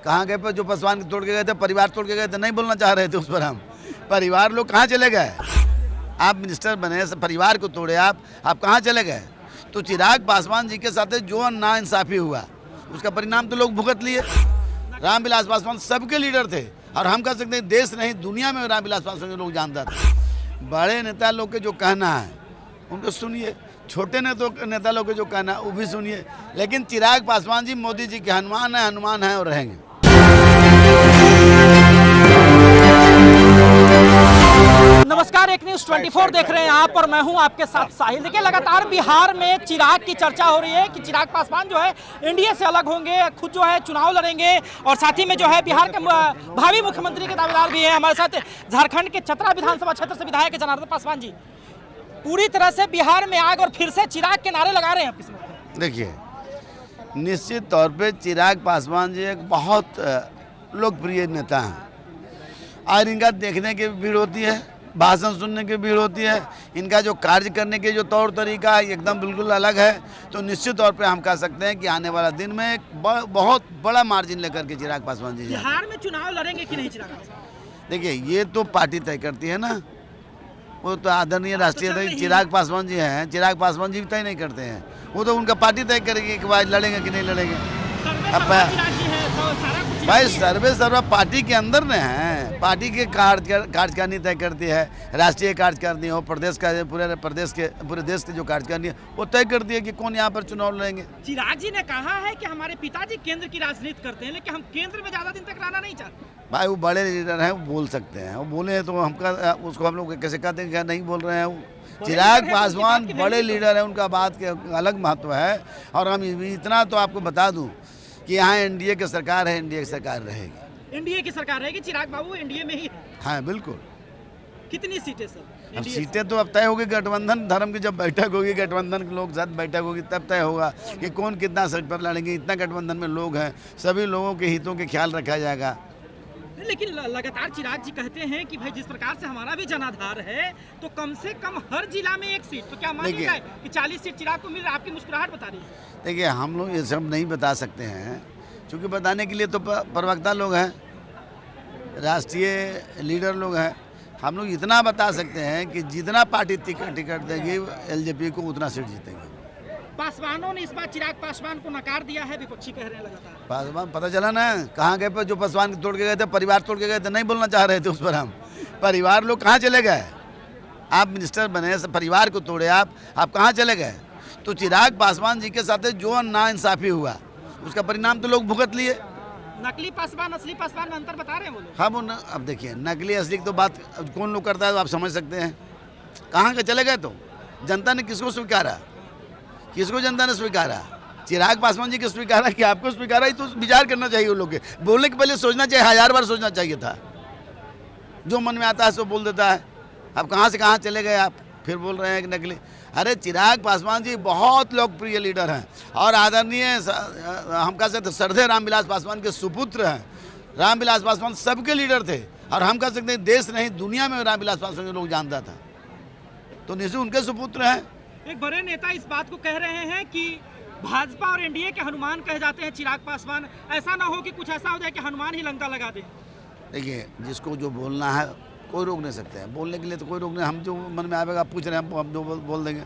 कहाँ गए पर जो पासवान तोड़ के गए थे, परिवार तोड़ के गए थे, नहीं बोलना चाह रहे थे उस पर हम। परिवार लोग कहाँ चले गए? आप मिनिस्टर बने, परिवार को तोड़े आप कहाँ चले गए? तो चिराग पासवान जी के साथ जो नाइंसाफ़ी हुआ उसका परिणाम तो लोग भुगत लिए। रामविलास पासवान सबके लीडर थे और हम कह सकते हैं देश नहीं दुनिया में रामविलास पासवान लोग जानता था। बड़े नेता लोग के जो कहना है उनको सुनिए, छोटे नेता लोग के जो कहना है वो भी सुनिए, लेकिन चिराग पासवान जी मोदी जी के हनुमान है और रहेंगे। नमस्कार, एक न्यूज़ 24 देख रहे हैं आप और मैं हूं आपके साथ साहिल। देखिए, लगातार बिहार में चिराग की चर्चा हो रही है कि चिराग पासवान जो है एनडीए से अलग होंगे, खुद जो है चुनाव लड़ेंगे और साथ ही में जो है बिहार के भावी मुख्यमंत्री के दावेदार भी हैं। हमारे साथ झारखंड के चतरा विधानसभा क्षेत्र से विधायक जनार्दन पासवान जी पूरी तरह से बिहार में आग और फिर से चिराग के नारे लगा रहे हैं। देखिए, निश्चित तौर पर चिराग पासवान जी एक बहुत लोकप्रिय नेता हैं और इनका देखने की भीड़ होती है, भाषण सुनने की भीड़ होती है, इनका जो कार्य करने के जो तौर तरीका है एकदम बिल्कुल अलग है। तो निश्चित तौर पे हम कह सकते हैं कि आने वाला दिन में एक बहुत बड़ा मार्जिन लेकर के चिराग पासवान जी बिहार में चुनाव लड़ेंगे कि नहीं चिराग? देखिए, ये तो पार्टी तय करती है ना, वो तो आदरणीय राष्ट्रीय अध्यक्ष चिराग पासवान जी हैं, चिराग पासवान जी भी तय नहीं करते हैं, वो तो उनका पार्टी तय करेगी कि भाई लड़ेंगे कि नहीं लड़ेंगे। भाई सर्वे पार्टी के अंदर न है, पार्टी के कार्यकारिणी तय करती है, राष्ट्रीय कार्यकारिणी हो, प्रदेश का पूरे देश के जो कार्यकारिणी है वो तय करती है कि कौन यहाँ पर चुनाव लड़ेंगे। चिराग जी ने कहा है कि हमारे पिताजी केंद्र की राजनीति करते हैं लेकिन हम केंद्र में ज्यादा दिन तक रहना नहीं चाहते। भाई वो बड़े लीडर हैं, वो बोल सकते हैं, वो बोले हैं तो उसको हम लोग कैसे कहते हैं, क्या नहीं बोल रहे हैं। वो चिराग पासवान बड़े लीडर हैं, उनका बात के अलग महत्व है। और हम इतना तो आपको बता दूं कि यहाँ एनडीए की सरकार है, एनडीए की सरकार रहेगी। एनडीए की सरकार रहेगी, चिराग बाबू एनडीए में ही है। हाँ बिल्कुल। कितनी सीटें सर? अब सीटें तो अब तय होगी, गठबंधन धर्म की जब बैठक होगी, गठबंधन के लोग साथ बैठक होगी तब तय होगा कि कौन कितना सीट पर लड़ेंगे। इतना गठबंधन में लोग हैं, सभी लोगों के हितों के ख्याल रखा जाएगा। लेकिन लगातार चिराग जी कहते हैं कि भाई जिस प्रकार से हमारा भी जनाधार है तो कम से कम हर जिला में एक सीट, तो क्या मान लीजिए कि 40 सीट चिराग को मिल रहा है? आपकी मुस्कुराहट बता रही है। देखिए, हम लोग ये सब नहीं बता सकते हैं क्योंकि बताने के लिए तो प्रवक्ता लोग हैं, राष्ट्रीय लीडर लोग हैं। हम लोग इतना बता सकते हैं कि जितना पार्टी टिकट देगी एलजेपी को उतना सीट जीतेंगे। पासवानों ने इस बार चिराग पासवान को नकार दिया है, विपक्षी कह रहे हैं लगातार। पासवान पता चला ना कहाँ गए पर जो पासवान तोड़ के गए थे, परिवार तोड़ के गए थे, नहीं बोलना चाह रहे थे उस पर हम। परिवार लोग कहाँ चले गए? आप मिनिस्टर बने, परिवार को तोड़े आप कहाँ चले गए? तो चिराग पासवान जी के साथ जो नाइंसाफ़ी हुआ उसका परिणाम तो लोग भुगत लिए। नकली पासवान असली पासवान में अंतर बता रहे हैं वो लोग। हाँ, वो अब देखिए, नकली असली की तो बात कौन लोग करता है तो आप समझ सकते हैं। कहाँ के चले गए? तो जनता ने किसको स्वीकारा? किसको जनता ने स्वीकारा? चिराग पासवान जी को स्वीकारा कि आपको स्वीकारा? ही तो विचार करना चाहिए उन लोग के। बोलने के पहले सोचना चाहिए, 1000 बार सोचना चाहिए था। जो मन में आता है सो बोल देता है। अब कहाँ से कहाँ चले गए आप, फिर बोल रहे हैं कि नकली। अरे चिराग पासवान जी बहुत लोकप्रिय लीडर हैं और आदरणीय हम कह सकते श्रद्धेय रामविलास पासवान के सुपुत्र हैं। रामविलास पासवान सबके लीडर थे और हम कह सकते हैं देश नहीं दुनिया में रामविलास पासवान लोग जानता था, तो निश्चित उनके सुपुत्र हैं। एक बड़े नेता इस बात को कह रहे हैं कि भाजपा और एनडीए के हनुमान कहे जाते हैं चिराग पासवान, ऐसा ना हो कि कुछ ऐसा हो जाए कि हनुमान ही लंका लगा दे। देखिए, जिसको जो बोलना है कोई रोक नहीं सकते हैं, बोलने के लिए तो कोई रोक नहीं। हम जो मन में आएगा पूछ रहे हैं हम जो बोल देंगे।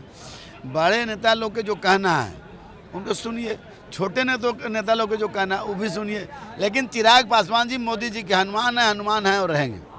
बड़े नेता लोग के जो कहना है उनको सुनिए, छोटे नेता लोग के जो कहना है वो भी सुनिए, लेकिन चिराग पासवान जी मोदी जी के हनुमान है और रहेंगे।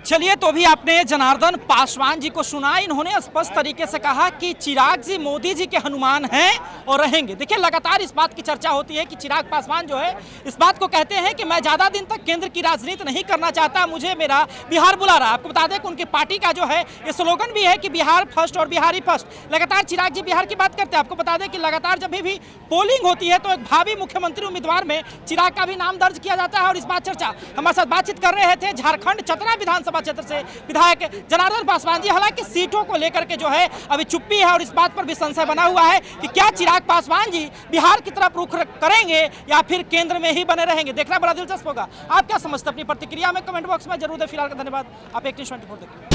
चलिए, तो भी आपने जनार्दन पासवान जी को सुना। इन्होंने स्पष्ट तरीके से कहा कि चिराग जी मोदी जी के हनुमान हैं और रहेंगे। देखिए, लगातार इस बात की चर्चा होती है कि चिराग पासवान जो है इस बात को कहते हैं कि मैं ज़्यादा दिन तक केंद्र की राजनीति नहीं करना चाहता, मुझे मेरा बिहार बुला रहा है। आपको बता दें कि उनकी पार्टी का जो है ये स्लोगन भी है कि बिहार फर्स्ट और बिहारी फर्स्ट। लगातार चिराग जी बिहार की बात करते हैं। आपको बता दें कि लगातार जब भी पोलिंग होती है तो एक भावी मुख्यमंत्री उम्मीदवार में चिराग का भी नाम दर्ज किया जाता है। और इस बात चर्चा हमारे साथ बातचीत कर रहे थे झारखंड चतरा विधानसभा क्षेत्र से विधायक जनार्दन पासवान जी। हालांकि सीटों को लेकर के जो है अभी चुप्पी है और इस बात पर भी संशय बना हुआ है कि क्या चिराग पासवान जी बिहार की तरफ रुख करेंगे या फिर केंद्र में ही बने रहेंगे। देखना बड़ा दिलचस्प होगा। आप क्या समझते हैं? अपनी प्रतिक्रिया में कमेंट बॉक्स में जरूर दें। फिलहाल का धन्यवाद। आप एक न्यूज़ 24 देखिए।